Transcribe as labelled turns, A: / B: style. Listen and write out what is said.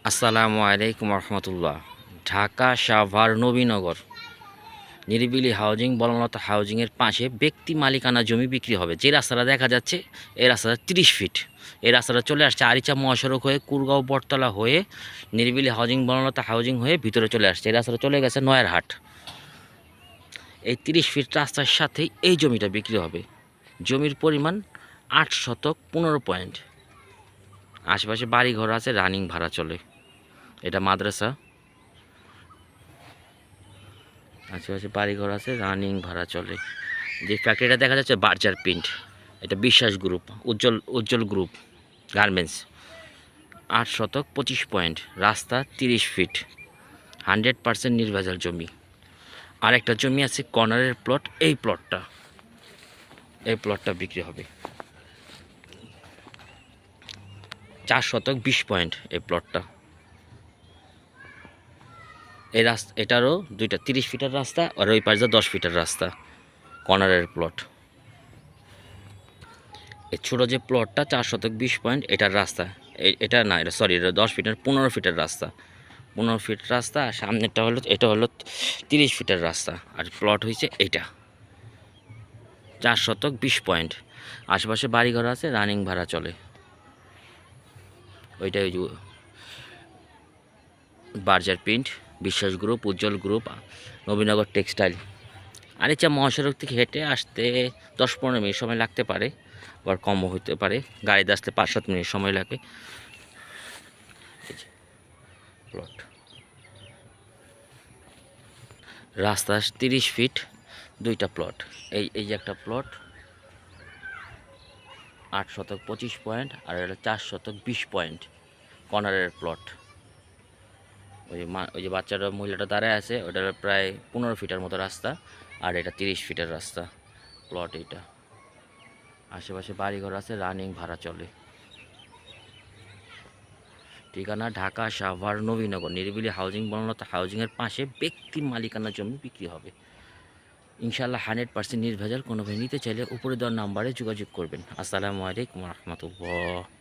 A: আসসালামু আলাইকুম রহমতুল্লাহ। ঢাকা সাভার নবীনগর নিরিবিলি হাউজিং বনলতা হাউজিংয়ের পাশে ব্যক্তি মালিকানা জমি বিক্রি হবে। যে রাস্তাটা দেখা যাচ্ছে এই রাস্তাটা 30 ফিট। এই রাস্তাটা চলে আসছে আরিচা মহাসড়ক হয়ে কুরগাঁও বটতলা হয়ে নিরিবিলি হাউজিং বনলতা হাউজিং হয়ে ভিতরে চলে আসছে। এই রাস্তাটা চলে গেছে নয়ারহাট। এই 30 ফিট রাস্তার সাথেই এই জমিটা বিক্রি হবে। জমির পরিমাণ 8 শতক 15 পয়েন্ট। আশেপাশে বাড়িঘর আছে, রানিং ভাড়া চলে। এটা মাদ্রাসা, আশেপাশে বাড়িঘর আছে, রানিং ভাড়া চলে। যে ফ্যাক্টরিটা দেখা যাচ্ছে বার্জার প্রিন্ট, এটা বিশ্বাস গ্রুপ, উজ্জ্বল গ্রুপ গার্মেন্টস। 8 শতক 25 পয়েন্ট, রাস্তা 30 ফিট, 100% নির্ভেজাল জমি। আরেকটা জমি আছে কর্নারের প্লট, এই প্লটটা বিক্রি হবে 4 শতক 20 পয়েন্ট। এই প্লটটা, এই রাস্তা এটারও দুইটা 30 ফিটের রাস্তা, আর ওই পাশে 10 ফিটের রাস্তা, কর্নারের প্লট। এই ছোটো যে প্লটটা 4 শতক 20 পয়েন্ট, এটার রাস্তা এটা না, এটা সরি, এটা 10 ফিটের 15 ফিটের রাস্তা, 15 ফিট রাস্তা। আর সামনেরটা হলো, এটা হলো 30 ফিটের রাস্তা। আর প্লট হয়েছে এইটা 4 শতক 20 পয়েন্ট। আশেপাশে বাড়িঘর আছে, রানিং ভাড়া চলে। ওইটা ওই যে বার্জার প্রিন্ট, বিশ্বাস গ্রুপ, উজ্জ্বল গ্রুপ, নবীনগর টেক্সটাইল। আরিচা মহাসড়ক থেকে হেঁটে আসতে 10-15 মিনিট সময় লাগতে পারে, আবার কমও হতে পারে। গাড়িতে আসলে 5-7 মিনিট সময় লাগে। প্লট, রাস্তা 30 ফিট, দুইটা প্লট। এই যে একটা প্লট 8 শতক 25 পয়েন্ট, আর এটা 4 শতক 20 পয়েন্ট, কর্নারের প্লট। ওই যে বাচ্চাটা, মহিলাটা দাঁড়ায় আছে, ওটার প্রায় 15 ফিটের মতো রাস্তা, আর এটা 30 ফিটের রাস্তা প্লট। এইটা আশেপাশে বাড়িঘর আছে, রানিং ভাড়া চলে। ঠিকানা ঢাকা সাভার নবীনগর নিরিবিলি হাউজিং বনলতা হাউজিংয়ের পাশে ব্যক্তি মালিকানা জমি বিক্রি হবে ইনশাআল্লাহ। 100% নির্ভেজাল। কোনো ভাই নিতে চাইলে উপরে দেওয়ার নাম্বারে যোগাযোগ করবেন। আসসালামু আলাইকুম রহমতুল্লাহ।